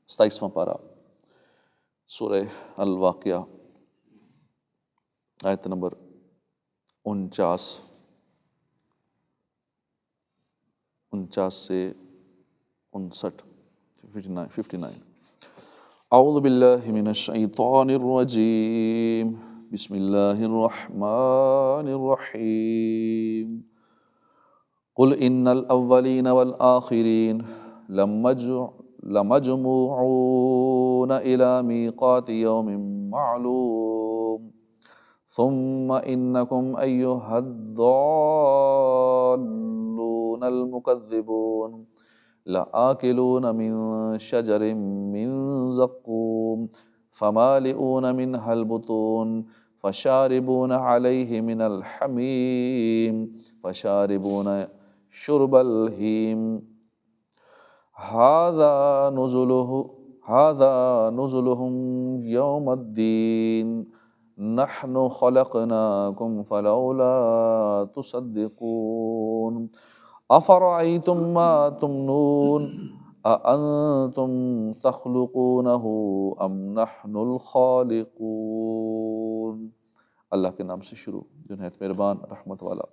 27واں پارہ سورہ الواقعہ آیت نمبر 49 سے 59 اعوذ باللہ من الشیطان الرجیم بسم اللہ الرحمن الرحیم قل ان الاولین والآخرین لمجموعون الى میقات یوم معلوم ثم انکم ایہا الضالون المکذبون لآکلون من شجر من زقوم فمالئون منها البطون فشاربون علیہ من الحمیم فشاربون شرب الہیم هذا نزلهم یوم الدین نحن خلقناکم فلولا تصدقون افرأیتم ما تمنون اانتم تخلقونہ ام نحن الخالقون۔ اللہ کے نام سے شروع جو نہایت مہربان رحمت والا۔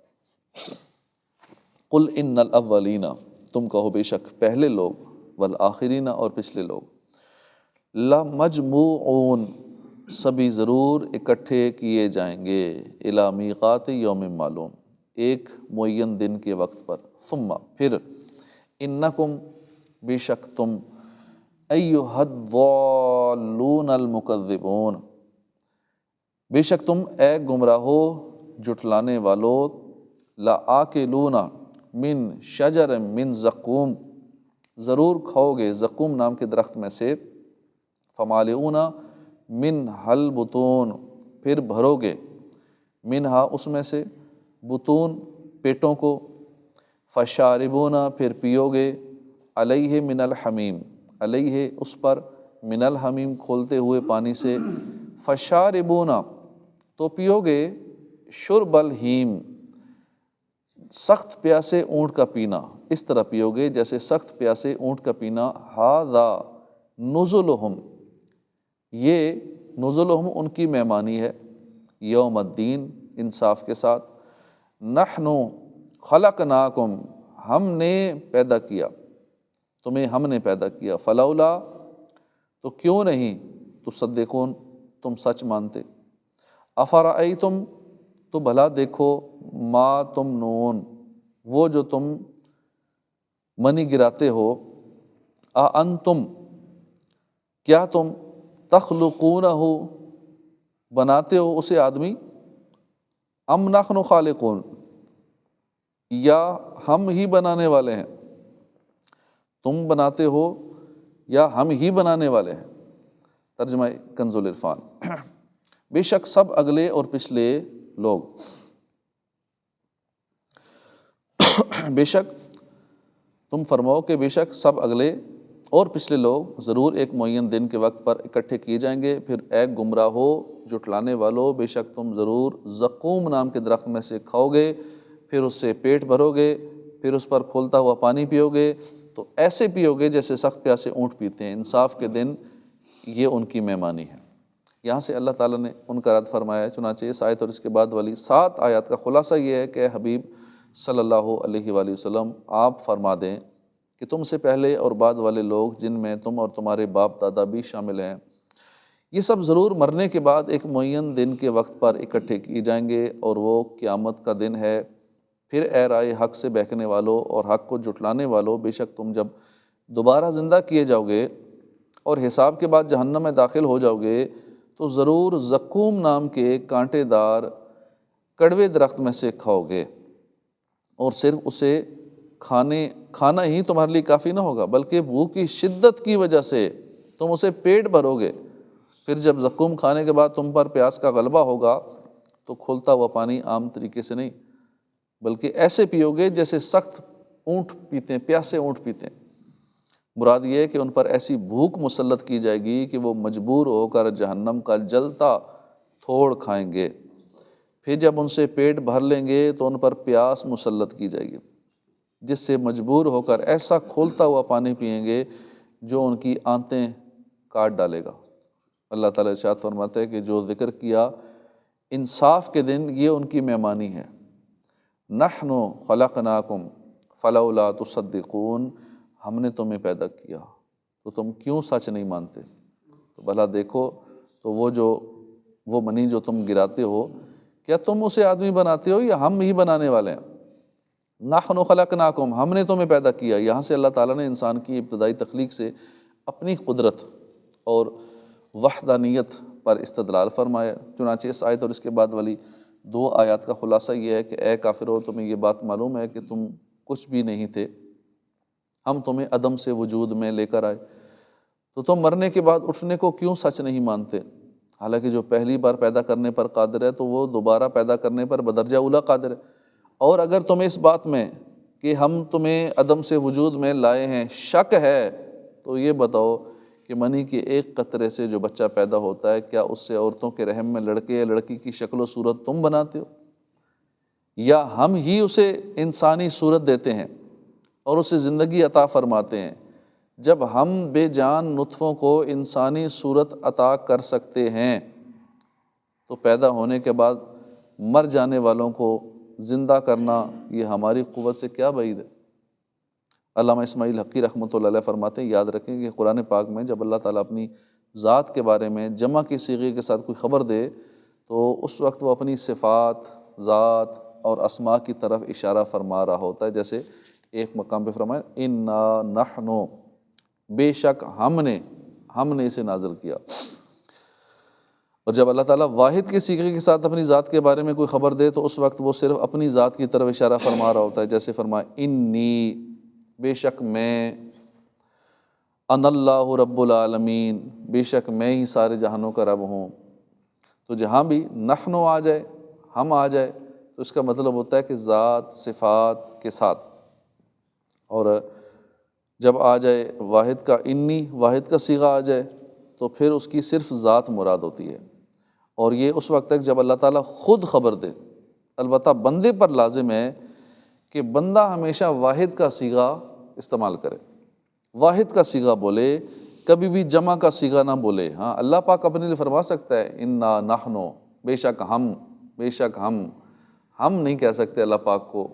قل ان الاولین، تم کہو بے شک پہلے لوگ، والآخرین اور پچھلے لوگ، لمجموعون سبھی ضرور اکٹھے کیے جائیں گے، الی میقات یوم معلوم ایک معین دن کے وقت پر، ثم پھر، انکم بے شک تم، ایھا الضالون المکذبون بے شک تم اے گمراہو جھٹلانے والو، لآکلون من شجر من زقوم ضرور کھاؤ گے زقوم نام کے درخت میں سے، فمالئون منھا البطون پھر بھرو گے، منہا اس میں سے، بطون پیٹوں کو، فشاربون پھر پیو گے، علیہ من الحمیم علیہ اس پر، من الحمیم کھولتے ہوئے پانی سے، فشاربون تو پیو گے، شرب الہیم سخت پیاسے اونٹ کا پینا، اس طرح پیو گے جیسے سخت پیاسے اونٹ کا پینا، ھذا نزلہم یہ نزلہم ان کی مہمانی ہے، یوم الدین انصاف کے ساتھ، نحن خلقناکم ہم نے پیدا کیا تمہیں، ہم نے پیدا کیا، فلولا تو کیوں نہیں، تصدقون تم سچ مانتے، افرأیتم تو بھلا دیکھو، ما تمنون وہ جو تم منی گراتے ہو، اانتم کیا تم، تخلقونہ بناتے ہو اسے آدمی، ام نحن خالقون یا ہم ہی بنانے والے ہیں، تم بناتے ہو یا ہم ہی بنانے والے ہیں۔ ترجمہ کنز العرفان۔ بے شک سب اگلے اور پچھلے لوگ، بے شک تم فرماؤ کہ بے شک سب اگلے اور پچھلے لوگ ضرور ایک معین دن کے وقت پر اکٹھے کیے جائیں گے، پھر اے گمراہو جھٹلانے والو بے شک تم ضرور زقوم نام کے درخت میں سے کھاؤ گے، پھر اس سے پیٹ بھرو گے، پھر اس پر کھولتا ہوا پانی پیو گے، تو ایسے پیو گے جیسے سخت پیاسے اونٹ پیتے ہیں، انصاف کے دن یہ ان کی مہمانی ہے۔ یہاں سے اللہ تعالیٰ نے ان کا رد فرمایا ہے، چنانچہ اس آیت اور اس کے بعد والی 7 آیات کا خلاصہ یہ ہے کہ حبیب صلی اللہ علیہ وآلہ وسلم آپ فرما دیں کہ تم سے پہلے اور بعد والے لوگ جن میں تم اور تمہارے باپ دادا بھی شامل ہیں، یہ سب ضرور مرنے کے بعد ایک معین دن کے وقت پر اکٹھے کیے جائیں گے، اور وہ قیامت کا دن ہے۔ پھر اے رائے حق سے بہکنے والو اور حق کو جھٹلانے والو، بے شک تم جب دوبارہ زندہ کیے جاؤ گے اور حساب کے بعد جہنم میں داخل ہو جاؤ گے، تو ضرور زقوم نام کے کانٹے دار کڑوے درخت میں سے کھاؤ گے، اور صرف اسے کھانا ہی تمہارے لیے کافی نہ ہوگا، بلکہ بھوک کی شدت کی وجہ سے تم اسے پیٹ بھرو گے۔ پھر جب زقوم کھانے کے بعد تم پر پیاس کا غلبہ ہوگا تو کھولتا ہوا پانی عام طریقے سے نہیں بلکہ ایسے پیو گے جیسے سخت اونٹ پیتے ہیں، پیاسے اونٹ پیتے ہیں۔ مراد یہ ہے کہ ان پر ایسی بھوک مسلط کی جائے گی کہ وہ مجبور ہو کر جہنم کا جلتا تھوڑ کھائیں گے، پھر جب ان سے پیٹ بھر لیں گے تو ان پر پیاس مسلط کی جائے گی، جس سے مجبور ہو کر ایسا کھولتا ہوا پانی پئیں گے جو ان کی آنتیں کاٹ ڈالے گا۔ اللہ تعالیٰ ارشاد فرماتے ہیں کہ جو ذکر کیا انصاف کے دن یہ ان کی مہمانی ہے۔ نحن خلقناکم فلولا تصدقون، ہم نے تمہیں پیدا کیا تو تم کیوں سچ نہیں مانتے؟ تو بھلا دیکھو تو وہ منی جو تم گراتے ہو، کیا تم اسے آدمی بناتے ہو یا ہم ہی بنانے والے ہیں؟ نحن خلقناکم، ہم نے تمہیں پیدا کیا۔ یہاں سے اللہ تعالیٰ نے انسان کی ابتدائی تخلیق سے اپنی قدرت اور وحدانیت پر استدلال فرمایا۔ چنانچہ اس آیت اور اس کے بعد والی 2 آیات کا خلاصہ یہ ہے کہ اے کافرو، تمہیں یہ بات معلوم ہے کہ تم کچھ بھی نہیں تھے، ہم تمہیں عدم سے وجود میں لے کر آئے، تو تم مرنے کے بعد اٹھنے کو کیوں سچ نہیں مانتے؟ حالانکہ جو پہلی بار پیدا کرنے پر قادر ہے تو وہ دوبارہ پیدا کرنے پر بدرجہ اولا قادر ہے۔ اور اگر تمہیں اس بات میں کہ ہم تمہیں عدم سے وجود میں لائے ہیں شک ہے، تو یہ بتاؤ کہ منی کے ایک قطرے سے جو بچہ پیدا ہوتا ہے، کیا اس سے عورتوں کے رحم میں لڑکے یا لڑکی کی شکل و صورت تم بناتے ہو، یا ہم ہی اسے انسانی صورت دیتے ہیں اور اسے زندگی عطا فرماتے ہیں؟ جب ہم بے جان نطفوں کو انسانی صورت عطا کر سکتے ہیں تو پیدا ہونے کے بعد مر جانے والوں کو زندہ کرنا یہ ہماری قوت سے کیا بعید ہے؟ علامہ اسماعیل حقی رحمۃ اللہ علیہ فرماتے ہیں، یاد رکھیں کہ قرآن پاک میں جب اللہ تعالیٰ اپنی ذات کے بارے میں جمع کی صیغے کے ساتھ کوئی خبر دے تو اس وقت وہ اپنی صفات، ذات اور اسماء کی طرف اشارہ فرما رہا ہوتا ہے۔ جیسے ایک مقام پہ فرمایا انا نحن، بے شک ہم نے اسے نازل کیا۔ اور جب اللہ تعالیٰ واحد کے صیغے کے ساتھ اپنی ذات کے بارے میں کوئی خبر دے تو اس وقت وہ صرف اپنی ذات کی طرف اشارہ فرما رہا ہوتا ہے۔ جیسے فرمایا انی، بے شک میں، ان اللہ رب العالمین، بے شک میں ہی سارے جہانوں کا رب ہوں۔ تو جہاں بھی نحن آ جائے، ہم آ جائے، تو اس کا مطلب ہوتا ہے کہ ذات صفات کے ساتھ۔ اور جب آ جائے واحد کا انی، واحد کا صیغہ آ جائے تو پھر اس کی صرف ذات مراد ہوتی ہے، اور یہ اس وقت تک جب اللہ تعالیٰ خود خبر دے۔ البتہ بندے پر لازم ہے کہ بندہ ہمیشہ واحد کا صیغہ استعمال کرے، واحد کا صیغہ بولے، کبھی بھی جمع کا صیغہ نہ بولے۔ ہاں، اللہ پاک اپنے لیے فرما سکتا ہے انا نحن، بے شک ہم، بے شک ہم نہیں کہہ سکتے اللہ پاک کو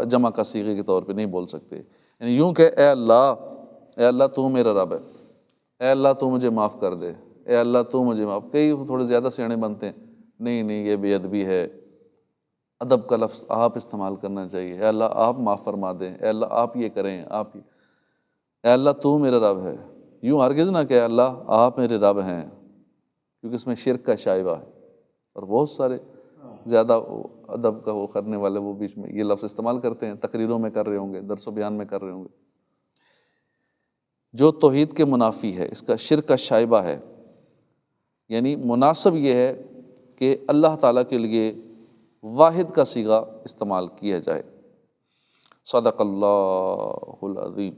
جمع کا صیغے کے طور پہ نہیں بول سکتے، یعنی یوں کہ اے اللہ تو میرا رب ہے، اے اللہ تو مجھے معاف کر دے، اے اللہ تو مجھے معاف۔ کئی تھوڑے زیادہ سیانے بنتے ہیں، نہیں یہ بے ادبی ہے، ادب کا لفظ آپ استعمال کرنا چاہیے، اے اللہ آپ معاف فرما دیں، اے اللہ آپ یہ کریں، اے اللہ تو میرا رب ہے۔ یوں ہرگز نہ کہ اللہ آپ میرے رب ہیں، کیونکہ اس میں شرک کا شائبہ ہے، اور بہت سارے زیادہ ادب کا وہ کرنے والے وہ بیچ میں یہ لفظ استعمال کرتے ہیں، تقریروں میں کر رہے ہوں گے، درس و بیان میں کر رہے ہوں گے، جو توحید کے منافی ہے، اس کا شرک کا شائبہ ہے۔ یعنی مناسب یہ ہے کہ اللہ تعالیٰ کے لیے واحد کا صیغہ استعمال کیا جائے۔ صدق اللہ العظیم۔